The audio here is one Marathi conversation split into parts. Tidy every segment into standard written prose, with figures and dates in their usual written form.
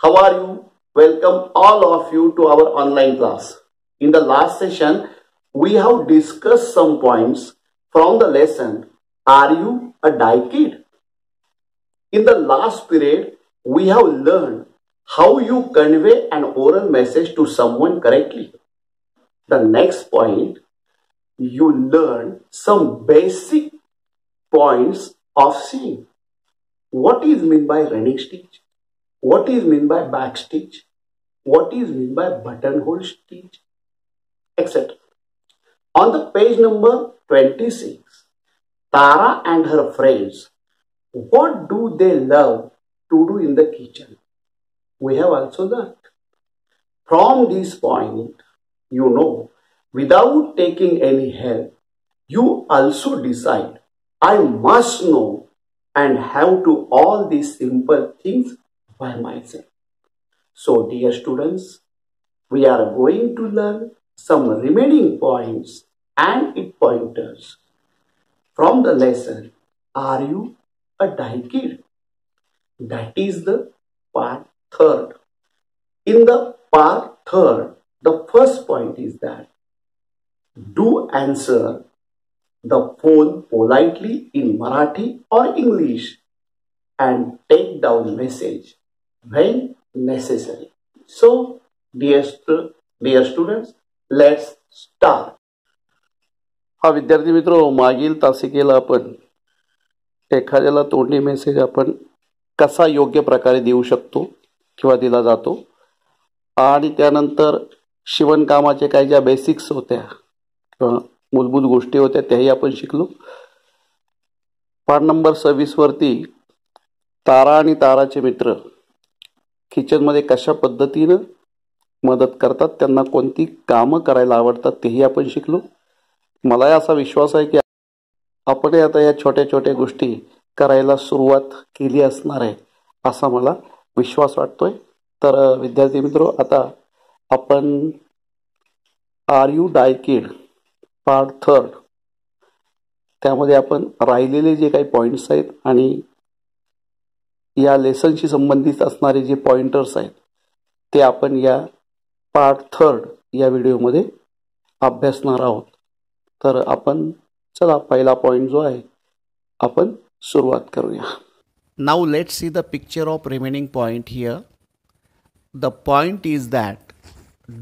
How are you? Welcome all of you to our online class. In the last session, we have discussed some points from the lesson, Are You a Die Kid? In the last period, we have learned how you convey an oral message to someone correctly. The next point, you learn some basic points of singing. What is meant by running stitch? What is meant by back stitch? What is meant by buttonhole stitch? Etc. On the page number 26, Tara and her friends, what do they love to do in the kitchen? We have also learned. From this point, you know, without taking any help, you also decide, I must know and have to all these simple things by myself. So, dear students, we are going to learn some remaining points and its pointers from the lesson, Are You a Die Kid? That is the part third. In the part third, the first point is that do answer the phone politely in Marathi or English and take down message when necessary. So, dear students, let's start. हा विद्यार्थी मित्रो, मागील तासिकेला आपण एखाद्याला तोंडी मेसेज आपण कसा योग्य प्रकारे देऊ शकतो किंवा दिला जातो आणि त्यानंतर शिवणकामाचे काही ज्या बेसिक्स होत्या किंवा मूलभूत गोष्टी होत्या त्याही आपण शिकलो. पाठ नंबर 26 वरती तारा आणि ताराचे मित्र किचनमध्ये कशा पद्धतीने मदत करतात, त्यांना कोणती कामं करायला आवडतात तेही आपण शिकलो. मला असा विश्वास आहे की आपण आता या छोट्या छोट्या गोष्टी करायला सुरुवात केली असणार आहे असा मला विश्वास वाटतोय. तर विद्यार्थी मित्रो, आता आपण आर यू डाय किड पार्ट थर्ड त्यामध्ये आपण राहिलेले जे काही पॉइंट्स आहेत आणि या लेसनशी संबंधित असणारे जे पॉइंटर्स आहेत ते आपण या पार्ट थर्ड या व्हिडिओमध्ये अभ्यासणार आहोत. तर आपण चला पहिला पॉइंट जो आहे आपण सुरुवात करूया. Now let's see the picture of remaining point here. The point is that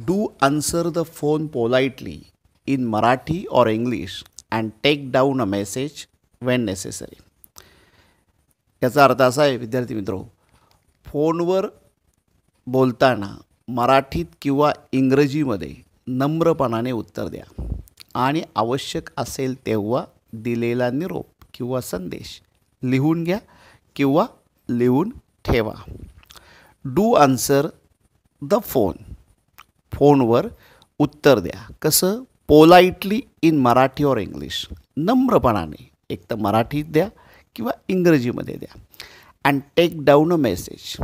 do answer the phone politely in Marathi or English and take down a message when necessary. याचा अर्थ असा आहे विद्यार्थी मित्रो, फोनवर बोलताना मराठीत किंवा इंग्रजीमध्ये नम्रपणाने उत्तर द्या आणि आवश्यक असेल तेव्हा दिलेला निरोप किंवा संदेश लिहून घ्या किंवा लिहून ठेवा. डू आन्सर द फोन, फोनवर उत्तर द्या. कसं? पोलाइटली इन मराठी और इंग्लिश, नम्रपणाने, एक तर मराठीत द्या किंवा इंग्रजीमध्ये द्या. And take down a message,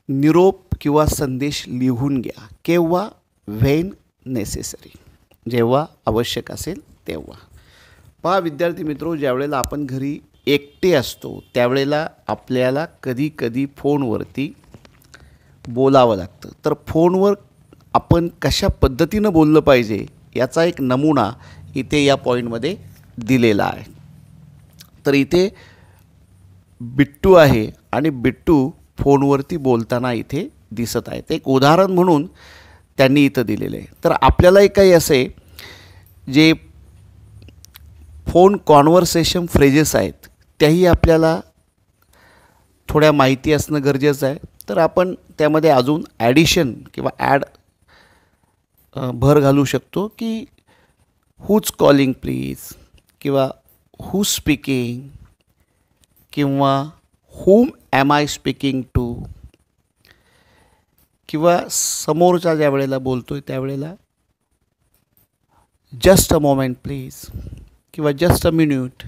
निरोप किंवा संदेश लिहून घ्या. केव्हा? व्हेन नेसेसरी, जेव्हा आवश्यक असेल तेव्हा. पहा विद्यार्थी मित्रो, ज्यावेळेला आपण घरी एकटे असतो त्यावेळेला आपल्याला कधी कधी फोनवरती बोलावं लागतं. तर फोनवर आपण कशा पद्धतीनं बोललं पाहिजे याचा एक नमुना इथे या पॉईंटमध्ये दिलेला आहे. तर इथे बिट्टू आहे आणि बिट्टू फोनवरती बोलताना इथे दिसत आहेत. एक उदाहरण म्हणून त्यांनी इथं दिलेलं आहे. तर आपल्यालाही काही असे जे फोन कॉन्व्हर्सेशन फ्रेजेस आहेत त्याही आपल्याला थोड्या माहिती असणं गरजेचं आहे. तर आपण त्यामध्ये अजून ॲडिशन किंवा ॲड भर घालू शकतो की हूज कॉलिंग प्लीज किंवा हू स्पीकिंग किंवा whom am I speaking to किंवा समोरच्या ज्या वेळेला बोलतोय त्यावेळेला जस्ट अ मोमेंट प्लीज किंवा जस्ट अ मिनिट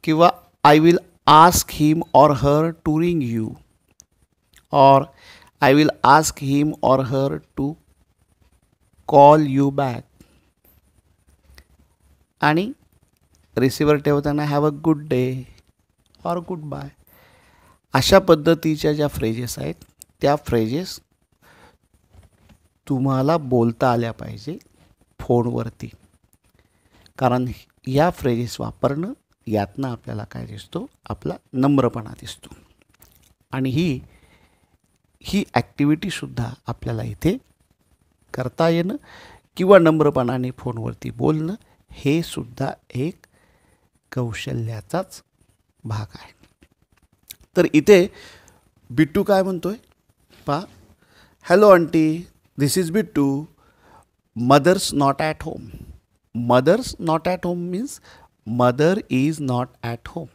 किंवा I will ask him or her to ring you or I will ask him or her to call you back. आणि रिसिव्हर ठेवताना have a good day or goodbye. अशा पद्धतीच्या ज्या फ्रेजेस आहेत त्या फ्रेजेस तुम्हाला बोलता आल्या पाहिजे फोनवरती, कारण या फ्रेजेस वापरणं यातनं आपल्याला काय दिसतो, आपला नम्रपणा दिसतो. आणि ही ॲक्टिव्हिटीसुद्धा आपल्याला इथे करता येणं किंवा नम्रपणाने फोनवरती बोलणं हे सुद्धा एक कौशल्याचाच भाग आहे. तर इथे बिट्टू काय म्हणतोय पहा, hello aunty, this is Bittu, mother's not at home. Mother's not at home means mother is not at home.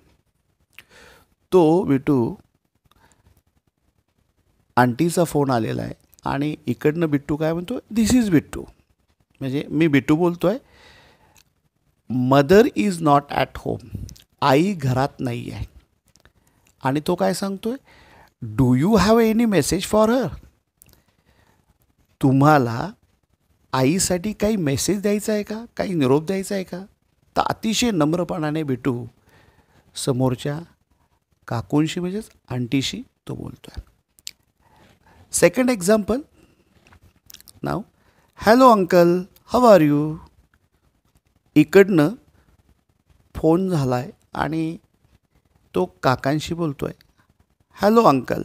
तो बिट्टू आंटीचा फोन आलेला आहे आणि इकडनं बिट्टू काय म्हणतो, दिस इज बिट्टू, म्हणजे मी बिट्टू बोलतो आहे. Mother is not at home, आई घरात नाही आहे. आणि तो काय सांगतोय, do you have any message for her. तुम्हाला आईसाठी काही मेसेज द्यायचा आहे का, काही निरोप द्यायचा आहे का. तर अतिशय नम्रपणाने बिट्टू समोरच्या काकूंशी म्हणजेच आंटीशी तो बोलतो आहे. सेकंड एक्झाम्पल नाव, hello uncle, how are you. इकडनं फोन झाला आहे आणि तो काकांशी बोलतो आहे, hello uncle,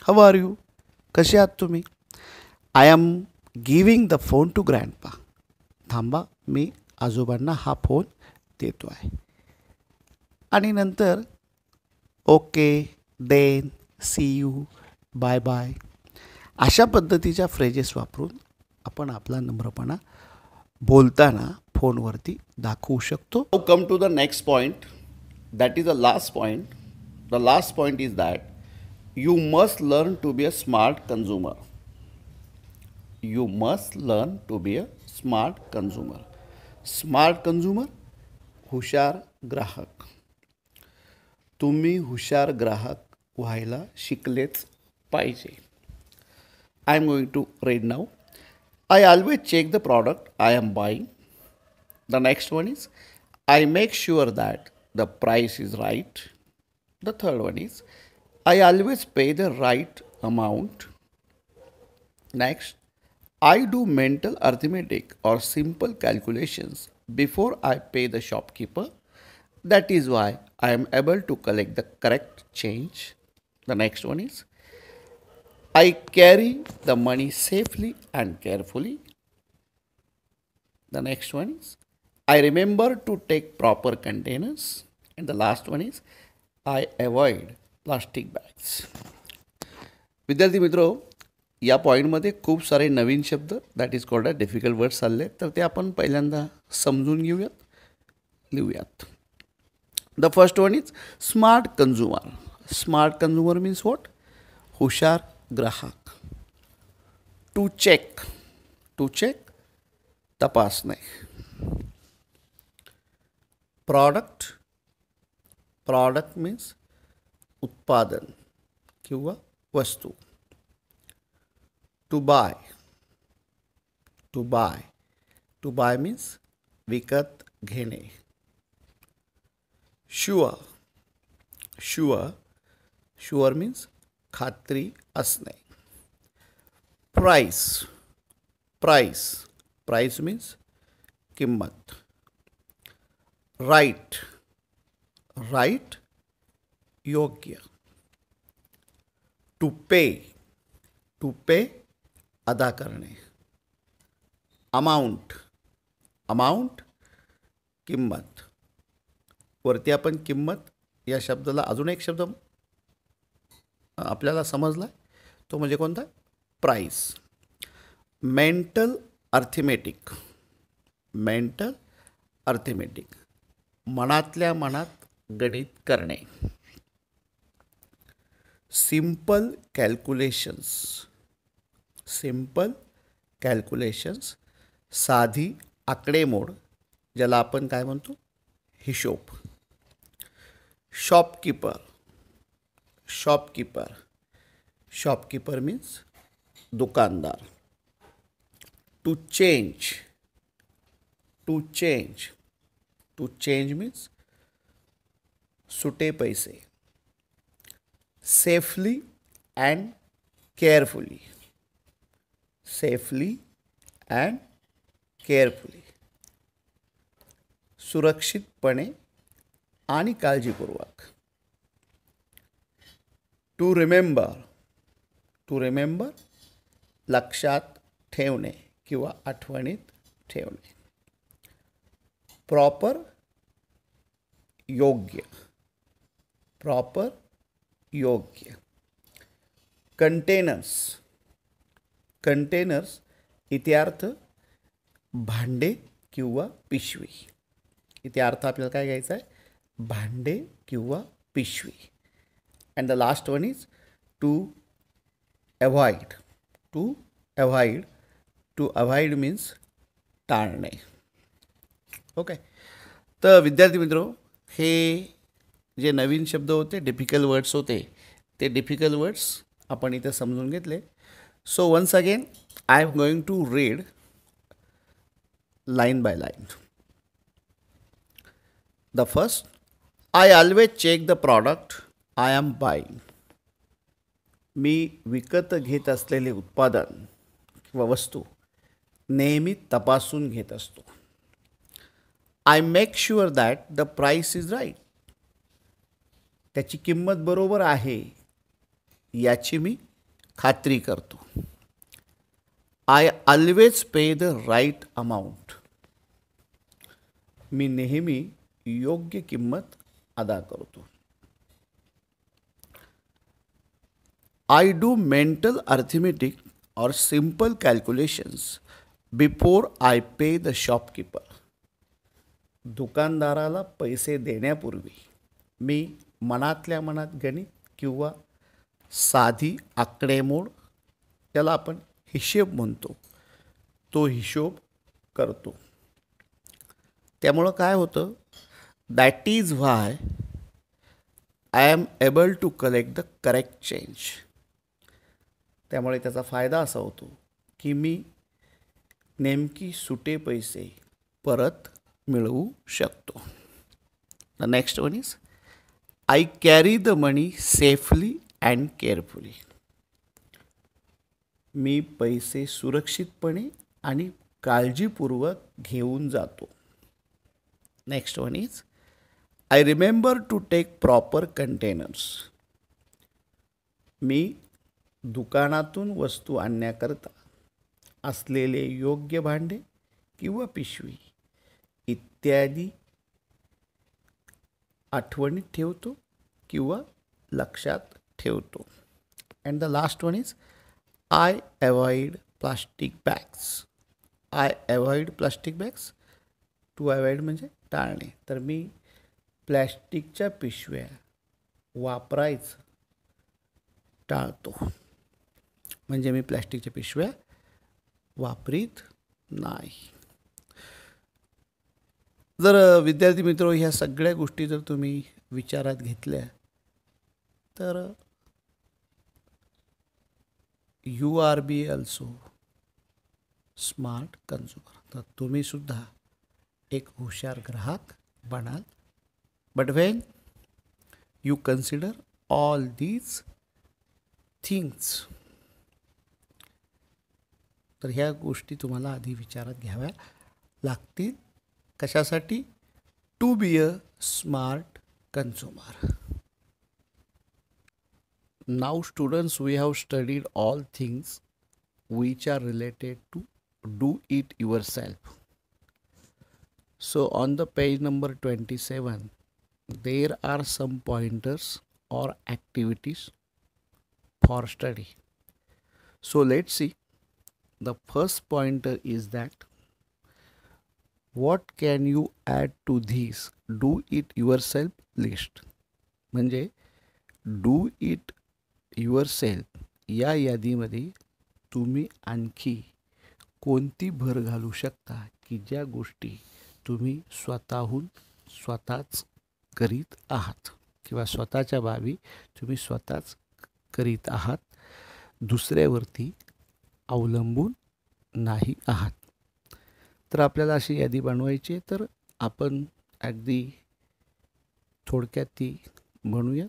how are you, कसे आहात तुम्ही. I am giving the phone to grandpa. थांबा, मी आजोबांना हा फोन देतो आहे. आणि नंतर okay, then, see you, bye bye, अशा पद्धतीच्या फ्रेजेस वापरून आपण आपला नम्रपणा बोलताना फोनवरती दाखवू शकतो. Come to the next point, that is the last point. The last point is that you must learn to be a smart consumer. You must learn to be a smart consumer. Smart consumer, हुशार ग्राहक. तुम्ही हुशार ग्राहक व्हायला शिकलेच पाहिजे. I am going to read now. I always check the product I am buying. The next one is, I make sure that the price is right. The third one is, I always pay the right amount. Next, I do mental arithmetic or simple calculations before I pay the shopkeeper. That is why I am able to collect the correct change. The next one is, I carry the money safely and carefully. The next one is, I remember to take proper containers. And the last one is, I avoid plastic bags. विद्यार्थी मित्रो, या पॉईंटमध्ये खूप सारे नवीन शब्द, that is called a difficult words आले, तर ते आपण पहिल्यांदा समजून घेऊयात, लिहूयात. The first one is smart consumer. Smart consumer means what, हुशार ग्राहक. टू चेक, टू चेक, तपासणे. प्रॉडक्ट, प्रॉडक्ट मीन्स उत्पादन किंवा वस्तू. To buy, to buy, to buy means विकत घेणे. शुअर, शुअर, शुअर मीन्स खात्री असणे. प्राइस, प्राइस, प्राइस मीन्स किंमत. राईट, राईट, योग्य. टू पे, टू पे, अदा करणे. अमाऊंट, अमाऊंट, किंमत. वरती आपण किंमत या शब्दाला अजून एक शब्द आपल्याला समजला, तो म्हणजे कोणता, price. Mental arithmetic, mental arithmetic, मनातल्या मनात गणित करणे. सिंपल कॅल्क्युलेशन्स, सिंपल कॅल्क्युलेशन्स, साधी आकडेमोड, ज्याला आपण काय म्हणतो, हिशोब. शॉपकीपर, शॉपकीपर, शॉपकीपर मीन्स दुकानदार. To change, to change, to change means सुटे पैसे. Safely and carefully. Safely and carefully. सुरक्षितपणे आणि काळजीपूर्वक. To remember. टू रिमेंबर लक्षात ठेवणे किंवा आठवणीत ठेवणे. प्रॉपर योग्य. प्रॉपर योग्य. कंटेनर्स. कंटेनर्स इथे अर्थ भांडे किंवा पिशवी. इथे अर्थ आपल्याला काय घ्यायचा आहे? भांडे किंवा पिशवी. And the last one is to avoid. To avoid. To avoid means टाळणे. ओके. तर विद्यार्थी मित्र, हे जे नवीन शब्द होते, डिफिकल्ट वर्ड्स होते, ते डिफिकल्ट वर्ड्स आपण इथे समजून घेतले. So once again I am going to read line by line. The first, I always check the product I am buying. मी विकत घेत असलेले उत्पादन किंवा वस्तू नेहमी तपासून घेत असतो. I make sure that the price is right. त्याची किंमत बरोबर आहे याची मी खात्री करतो. I always pay the right amount. मी नेहमी योग्य किंमत अदा करतो. I do mental arithmetic or simple calculations before I pay the shopkeeper. दुकानदाराला पैसे देण्यापूर्वी मी मनातल्या मनात गणित किंवा साधी आकडेमोड, त्याला आपण हिशोब म्हणतो, तो हिशोब करतो. त्यामुळं काय होतं? That is why I am able to collect the correct change. त्यामुळे त्याचा फायदा असा होतो की मी नेमकी सुटे पैसे परत मिळवू शकतो. The next one is I carry the money safely and carefully. मी पैसे सुरक्षितपणे आणि काळजीपूर्वक घेऊन जातो. Next one is I remember to take proper containers. मी दुकानातून वस्तू आणण्याकरता असलेले योग्य भांडे किंवा पिशवी इत्यादी आठवणीत ठेवतो किंवा लक्षात ठेवतो. And the last one is I avoid plastic bags. I avoid plastic bags. To avoid म्हणजे टाळणे. तर मी प्लॅस्टिकच्या पिशव्या वापरायचं टाळतो. म्हणजे मी प्लॅस्टिकच्या पिशव्या वापरीत नाही. जर विद्यार्थी मित्र ह्या सगळ्या गोष्टी जर तुम्ही विचारात घेतल्या तर you are be also smart consumer. तर तुम्ही सुद्धा एक हुशार ग्राहक बनाल. But when you consider all these things, तर ह्या गोष्टी तुम्हाला आधी विचारात घ्याव्या लागतील. कशासाठी? To be a smart consumer. Now students, we have studied all things which are related to do it yourself. So on the page number 27, there are some pointers or activities for study. So let's see. The first pointer is that what can you add to this do it yourself list. म्हणजे do it युअरसेल्फ या यादीमध्ये तुम्ही आणखी कोणती भर घालू शकता की ज्या गोष्टी तुम्ही स्वतःच करीत आहात किंवा स्वतःच्या बाबी तुम्ही स्वतःच करीत आहात, दुसऱ्यावरती अवलंबून नाही आहात. तर आपल्याला अशी यादी बनवायची आहे. तर आपण अगदी थोडक्यात ती बनवूयात.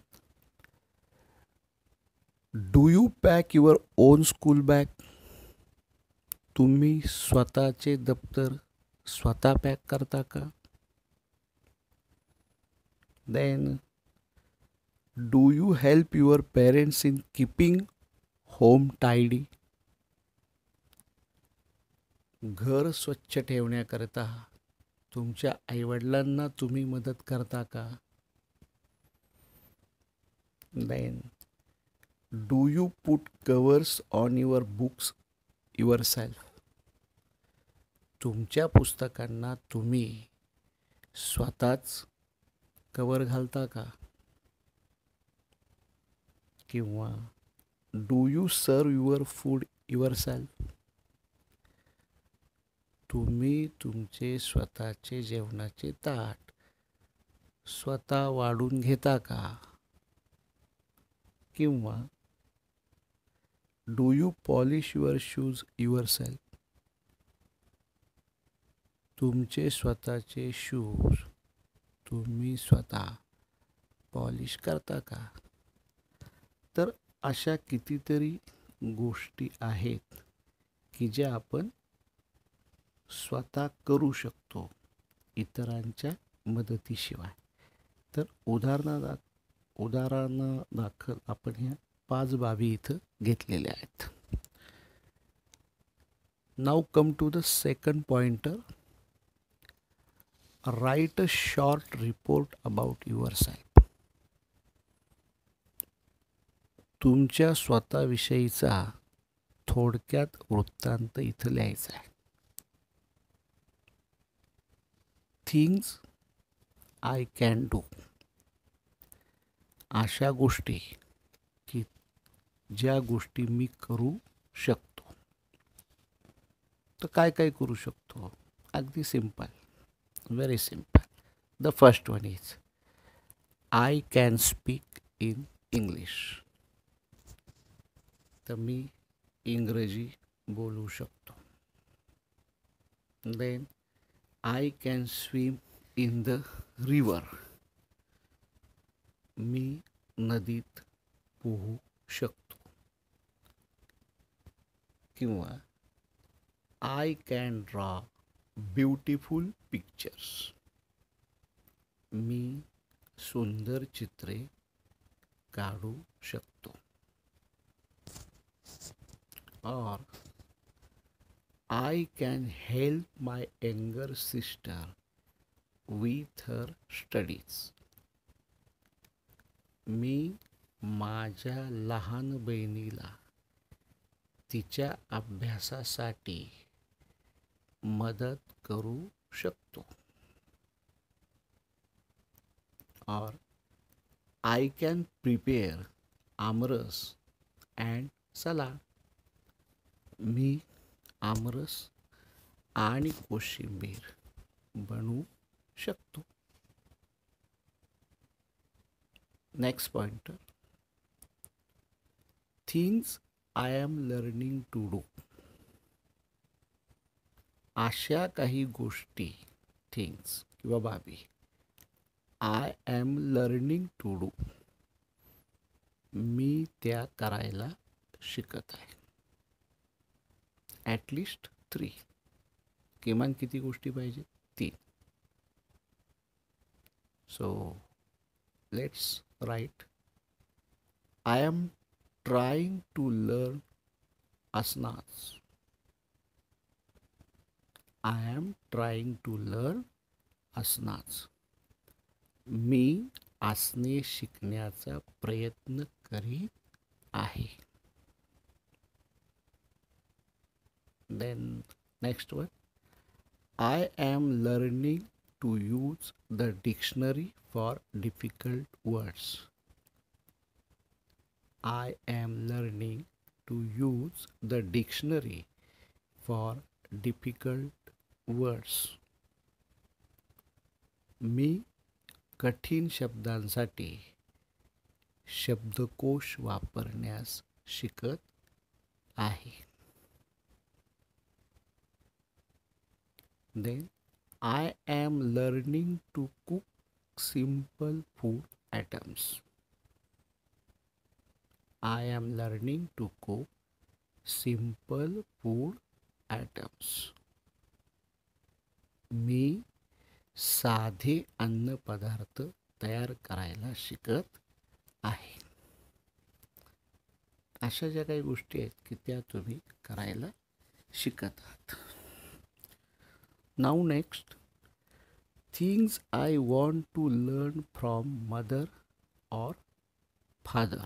Do you pack your own school bag? तुम्ही स्वतःचे दप्तर स्वतः पॅक करता का? Then do you help your parents in keeping home tidy? घर स्वच्छ ठेवण्याकरता तुमच्या आईवडिलांना तुम्ही मदत करता का? Then do you put covers on your books yourself? तुमच्या पुस्तकांना तुम्ही स्वतःच कवर घालता का? किंवा do you serve your food yourself? तुम्ही तुमचे स्वतःचे जेवणाचे ताट स्वतः वाढून घेता का? किंवा do you polish your shoes your self? तुमचे स्वतःचे शूज तुम्ही स्वतः पॉलिश करता का? तर अशा कितीतरी गोष्टी आहेत की ज्या आपण स्वतः करू शकतो इतरांच्या मदतीशिवाय. तर उदाहरणादाखल आपण ह्या 5 बाबी इथं घेतलेल्या आहेत. Now come to the second pointer. Write a short report about yourself. तुमच्या स्वतःविषयीचा थोडक्यात वृत्तांत इथं लिहायचा आहे. Things I can do. अशा गोष्टी की ज्या गोष्टी मी करू शकतो. तर काय काय करू शकतो? अगदी simple, very simple. The first one is I can speak in English. तर मी इंग्रजी बोलू शकतो. Then I can swim in the river. मी नदीत पोहू शकतो. किंवा I can draw beautiful pictures. मी सुंदर चित्रे काढू शकतो. और I can help my younger sister with her studies. मी माझ्या लहान बहिणीला तिच्या अभ्यासासाठी मदत करू शकतो. और I can prepare aamras and salad. मी आमरस आणि कोशिंबीर बनवू शकतो. Next pointer. Things I am learning to do. अशा काही गोष्टी, थिंग्स किंवा बाबी I am learning to do. मी त्या करायला शिकत आहे. ॲटलिस्ट 3. किमान किती गोष्टी पाहिजे? 3. So let's write. I am trying to learn asanas. I am trying to learn asanas. मी आसने शिकण्याचा प्रयत्न करीत आहे. Then next one. I am learning to use the dictionary for difficult words. I am learning to use the dictionary for difficult words. मी कठीण शब्दांसाठी शब्दकोश वापरण्यास शिकत आहे. Then I am learning to cook simple food items. I am learning to cook simple food items. मी साधे अन्नपदार्थ तयार करायला शिकत आहे. अशा ज्या काही गोष्टी आहेत की त्या तुम्ही करायला शिकत आहात. Now next, things I want to learn from mother or father.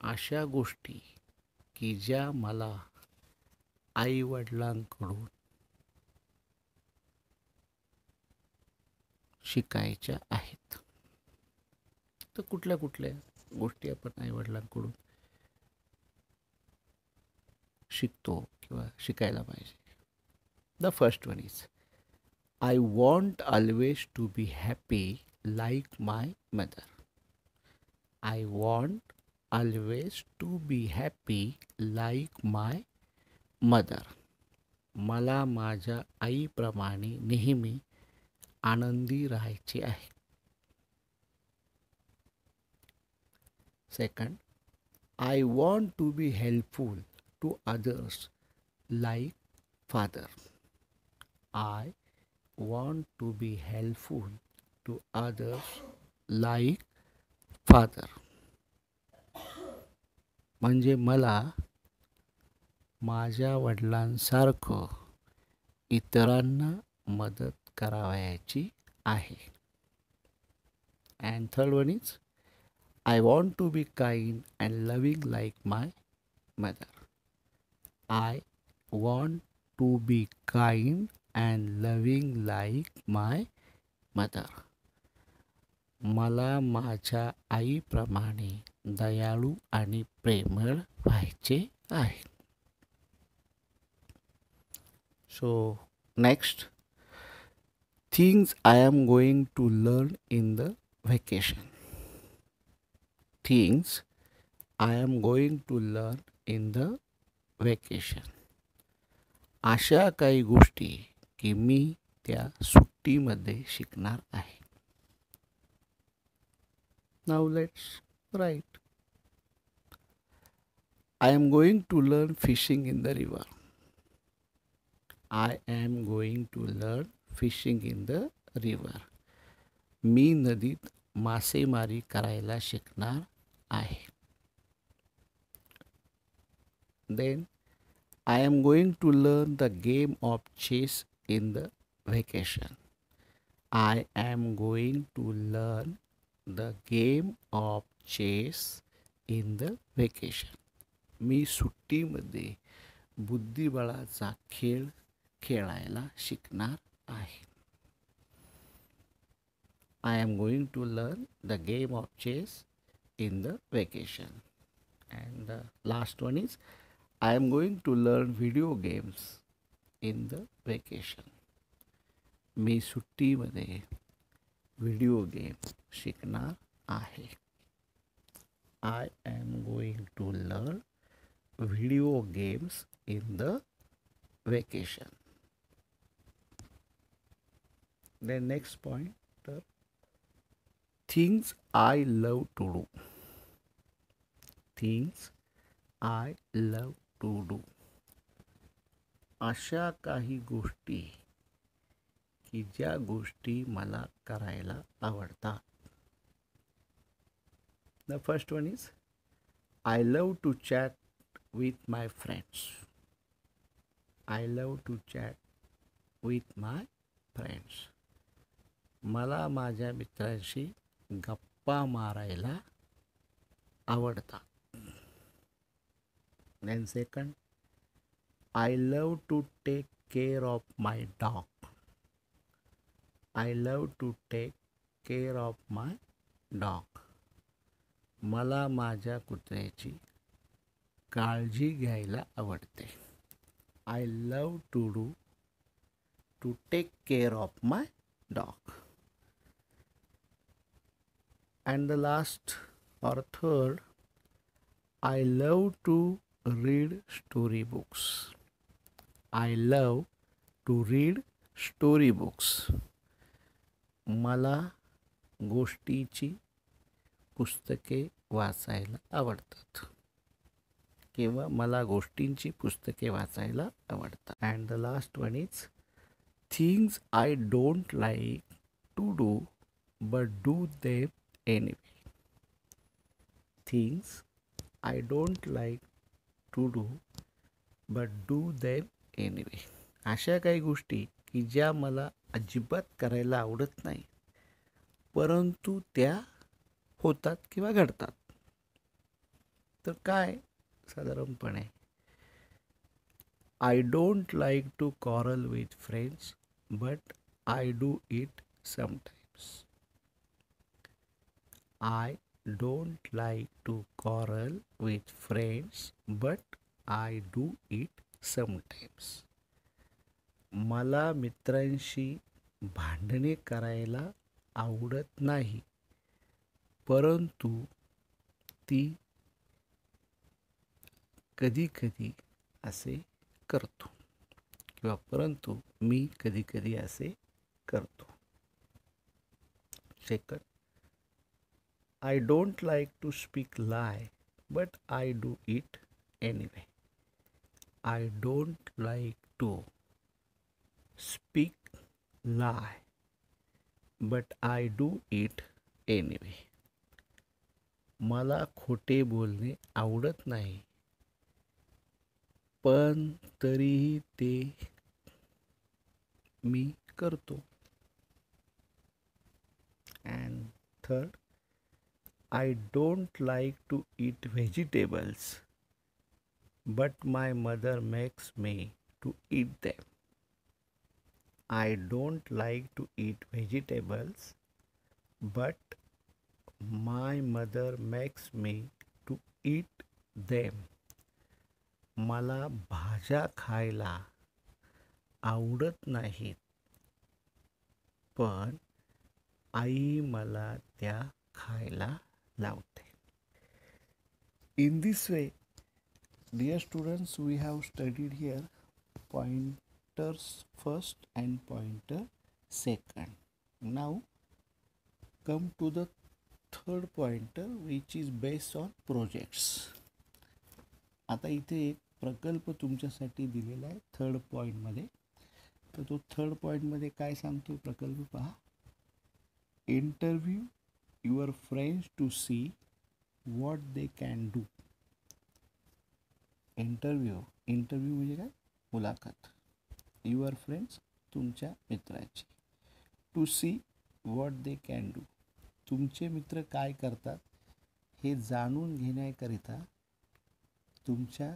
अशा गोष्टी की ज्या मला आईवडिलांकडून शिकायच्या आहेत. तर कुठल्या कुठल्या गोष्टी आपण आईवडिलांकडून शिकतो किंवा शिकायला पाहिजे. The first one is I want always to be happy like my mother. I want always to be happy like my mother. मला माझ्या आईप्रमाणे नेहमी आनंदी राहायचे आहे. Second, I want to be helpful to others like father. I want to be helpful to others like father. म्हणजे मला माझ्या वडिलांसारखं इतरांना मदत करावयाची आहे. And third one is I want to be kind and loving like my mother. I want to be kind and loving like my mother. मला माझ्या आईप्रमाणे दयाळू आणि प्रेमळ व्हायचे आहे. So next, things I am going to learn in the vacation. Things I am going to learn in the vacation. अशा काही गोष्टी की मी त्या सुट्टीमध्ये शिकणार आहे. Now let's write. I am going to learn fishing in the river. I am going to learn fishing in the river. मी नदीत मासेमारी करायला शिकणार आहे. Then I am going to learn the game of chess in the vacation. I am going to learn the game of chess in the vacation. मी सुट्टीमध्ये बुद्धिबळाचा खेळ खेळायला शिकणार आहे. I am going to learn the game of chess in the vacation. And the last one is I am going to learn video games in the vacation. मी सुट्टीमध्ये व्हिडिओ गेम शिकणार आहे. I am going to learn video games in the vacation. The next point, things I love to do. Things I love to do. अशा काही गोष्टी की ज्या गोष्टी मला करायला आवडतात. The first one is I love to chat with my friends. I love to chat with my friends. मला माझ्या मित्रांशी गप्पा मारायला आवडतात. Then second, I love to take care of my dog. I love to take care of my dog. मला माझ्या कुत्र्याची काळजी घ्यायला आवडते. I love to take care of my dog. And the last or third, I love to read storybooks. I love to read storybooks. मला गोष्टीची पुस्तके वाचायला आवडतात किंवा मला गोष्टींची पुस्तके वाचायला आवडतात. And the last one is things I don't like to do but do them anyway. Things I don't like to do but do them anyway. अशा काही गोष्टी की ज्या मला अजिबात करायला आवडत नाही परंतु त्या होतात किंवा घडतात. तर काय साधारणपणे I don't like to quarrel with friends but I do it sometimes. I don't like to quarrel with friends but I do it sometimes. मला मित्रांशी भांडणे करायला आवडत नाही परंतु ती कधी कधी असे करतो किंवा परंतु मी कधी कधी असे करतो. Second, I don't like to speak lie but I do it anyway. I don't like to speak lie but I do it anyway. मला खोटे बोलणे आवडत नाही पण तरीही ते मी करतो. And third, I don't like to eat vegetables but my mother makes me to eat them. I don't like to eat vegetables but my mother makes me to eat them. मला भाज्या खायला आवडत नाहीत पण आई मला त्या खायला लावते. In this way, dear students, we have studied here pointers first and pointer second. Now come to the third pointer which is based on projects. आता इथे एक प्रकल्प तुमच्यासाठी दिलेला आहे थर्ड पॉईंटमध्ये. तर तो थर्ड पॉईंटमध्ये काय सांगतो प्रकल्प पहा. Interview your friends to see what they can do. Interview म्हणजे काय, मुलाखत. युअर फ्रेंड्स तुमच्या मित्राची. To see what they can do तुमचे मित्र काय करतात हे जाणून घेण्याकरिता तुमच्या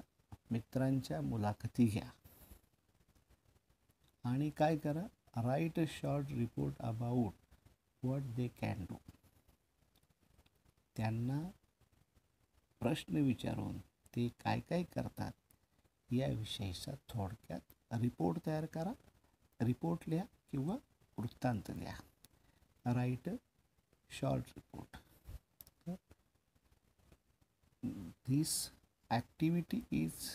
मित्रांच्या मुलाखती घ्या. आणि काय करा, right a short report about what they can do. त्यांना प्रश्न विचारून ते काय काय करतात याविषयीचा थोडक्यात रिपोर्ट तयार करा. रिपोर्ट लिहा किंवा वृत्तांत लिहा. Right a short report. This activity is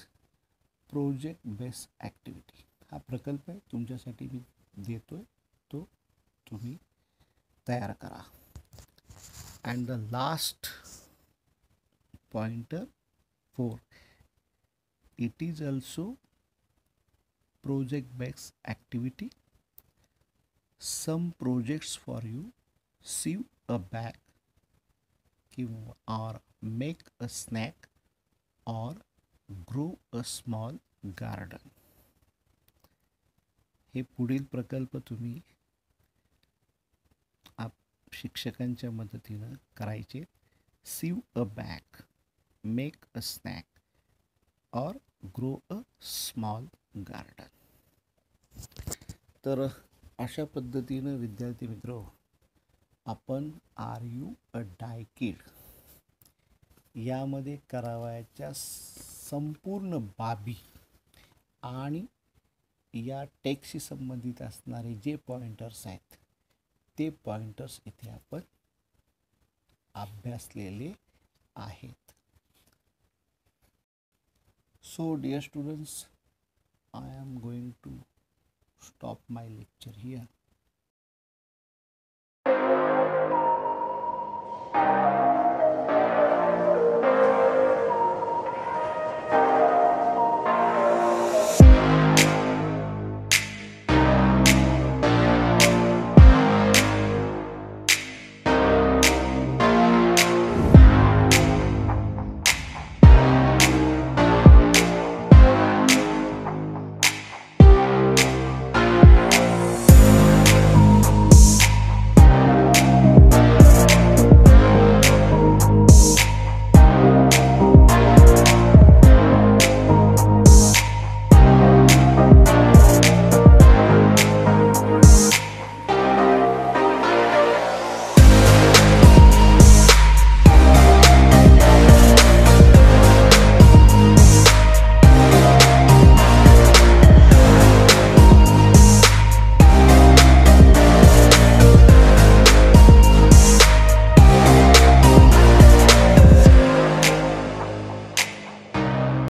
project based activity. हा प्रकल्प आहे तुमच्यासाठी मी देतोय, तो तुम्ही तयार करा. And the last pointer 4, it is also project based activity. Some projects for you: sew a bag or make a snack or grow a small garden. हे पुढील प्रकल्प तुम्ही शिक्षकांच्या मदतीनं करायचे. Sew a bag, make a snack or grow a small garden. तर अशा पद्धतीनं विद्यार्थी मित्र आपण आर यू अ डाय किड यामध्ये करावयाच्या संपूर्ण बाबी आणि या टेक्स्टशी संबंधित असणारे जे पॉइंटर्स आहेत ते पॉइंटर्स इथे आपण अभ्यासलेले आहेत. So dear students, I am going to stop my lecture here.